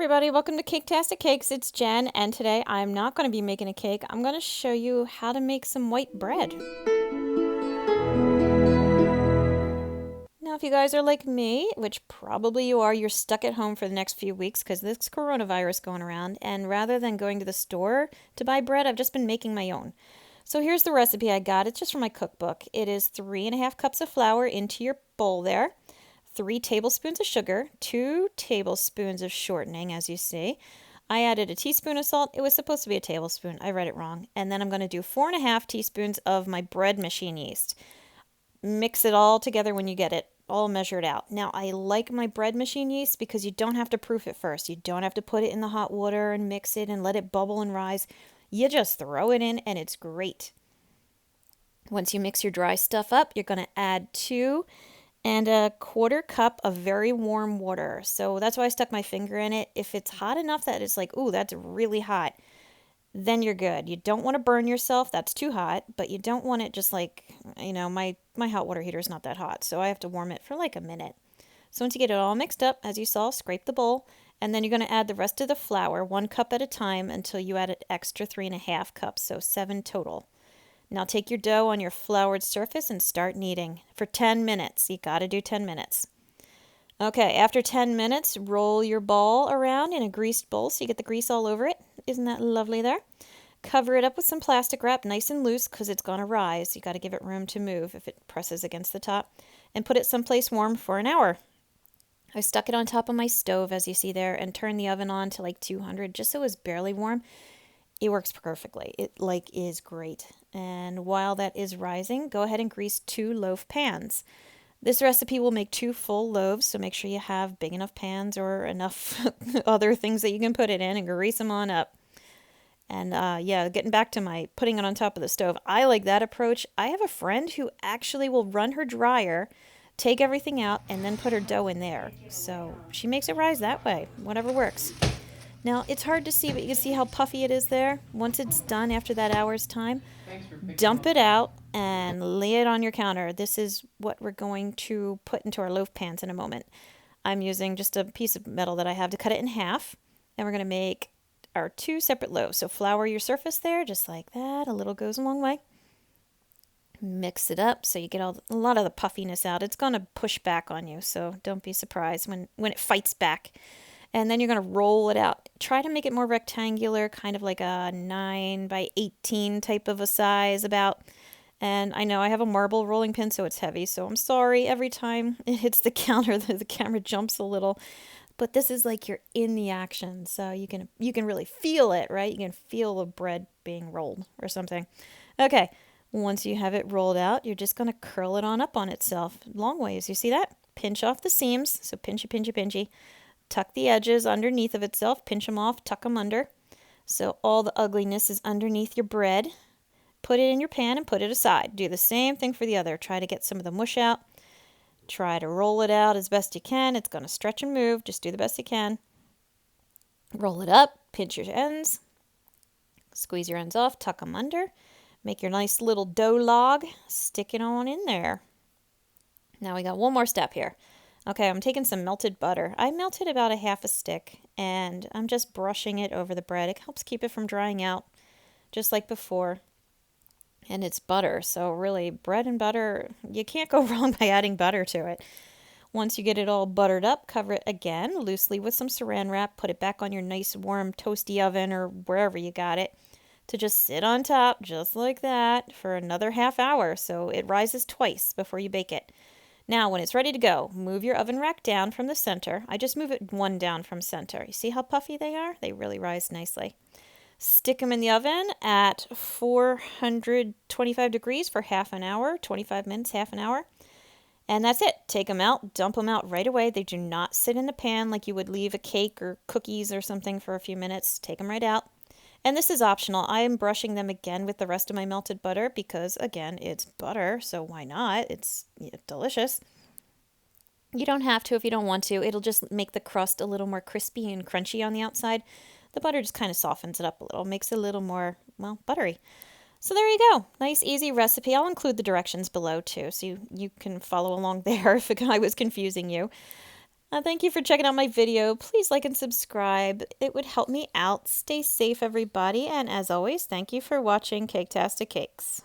everybody, welcome to Caketastic Cakes. It's Jen, and today I'm not going to be making a cake. I'm going to show you how to make some white bread. Now, if you guys are like me, which probably you are, you're stuck at home for the next few weeks because this coronavirus going around, and rather than going to the store to buy bread, I've just been making my own. So here's the recipe I got. It's just from my cookbook. It is 3.5 cups of flour into your bowl there. 3 tablespoons of sugar, 2 tablespoons of shortening, as you see. I added a teaspoon of salt. It was supposed to be a tablespoon. I read it wrong. And then I'm going to do 4.5 teaspoons of my bread machine yeast. Mix it all together when you get it all measured out. Now, I like my bread machine yeast because you don't have to proof it first. You don't have to put it in the hot water and mix it and let it bubble and rise. You just throw it in and it's great. Once you mix your dry stuff up, you're going to add 2 and a 1/4 cup of very warm water. So that's why I stuck my finger in it. If it's hot enough that it's like, ooh, that's really hot, then you're good. You don't want to burn yourself. That's too hot, but you don't want it just like, my hot water heater is not that hot, so I have to warm it for like a minute. So once you get it all mixed up, as you saw, scrape the bowl, and then you're going to add the rest of the flour, 1 cup at a time, until you add an extra 3.5 cups, so 7 total. Now take your dough on your floured surface and start kneading for 10 minutes. You got to do 10 minutes. Okay, after 10 minutes, roll your ball around in a greased bowl so you get the grease all over it. Isn't that lovely there? Cover it up with some plastic wrap, nice and loose, because it's going to rise. You got to give it room to move if it presses against the top. And put it someplace warm for an hour. I stuck it on top of my stove, as you see there, and turned the oven on to like 200 just so it was barely warm. It works perfectly. It is great. And while that is rising, go ahead and grease 2 loaf pans. This recipe will make 2 full loaves, so make sure you have big enough pans or enough other things that you can put it in and grease them on up. And yeah, getting back to my putting it on top of the stove, I like that approach. I have a friend who actually will run her dryer, take everything out, and then put her dough in there. So she makes it rise that way, whatever works. Now, it's hard to see, but you can see how puffy it is there. Once it's done after that hour's time, dump it out and lay it on your counter. This is what we're going to put into our loaf pans in a moment. I'm using just a piece of metal that I have to cut it in half, and we're going to make our 2 separate loaves. So flour your surface there, just like that. A little goes a long way. Mix it up so you get a lot of the puffiness out. It's going to push back on you, so don't be surprised when it fights back. And then you're going to roll it out. Try to make it more rectangular, kind of like a 9 by 18 type of a size about. And I know I have a marble rolling pin, so it's heavy. So I'm sorry. Every time it hits the counter, the camera jumps a little. But this is like you're in the action. So you can really feel it, right? You can feel the bread being rolled or something. Okay. Once you have it rolled out, you're just going to curl it on up on itself. Long ways. You see that? Pinch off the seams. So pinchy, pinchy, pinchy. Tuck the edges underneath of itself, pinch them off, tuck them under. So all the ugliness is underneath your bread. Put it in your pan and put it aside. Do the same thing for the other. Try to get some of the mush out. Try to roll it out as best you can. It's going to stretch and move. Just do the best you can. Roll it up, pinch your ends. Squeeze your ends off, tuck them under. Make your nice little dough log. Stick it on in there. Now we got one more step here. Okay, I'm taking some melted butter. I melted about a half a stick, and I'm just brushing it over the bread. It helps keep it from drying out, just like before. And it's butter, so really, bread and butter, you can't go wrong by adding butter to it. Once you get it all buttered up, cover it again loosely with some saran wrap. Put it back on your nice warm toasty oven or wherever you got it to just sit on top, just like that, for another half hour. So it rises twice before you bake it. Now, when it's ready to go, move your oven rack down from the center. I just move it 1 down from center. You see how puffy they are? They really rise nicely. Stick them in the oven at 425 degrees for half an hour, 25 minutes, half an hour. And that's it. Take them out, dump them out right away. They do not sit in the pan like you would leave a cake or cookies or something for a few minutes. Take them right out. And this is optional. I am brushing them again with the rest of my melted butter because, again, it's butter, so why not? It's delicious. You don't have to if you don't want to. It'll just make the crust a little more crispy and crunchy on the outside. The butter just kind of softens it up a little, makes it a little more, well, buttery. So there you go. Nice, easy recipe. I'll include the directions below, too, so you can follow along there if I was confusing you. Thank you for checking out my video. Please like and subscribe. It would help me out. Stay safe, everybody. And as always, thank you for watching Caketastic Cakes.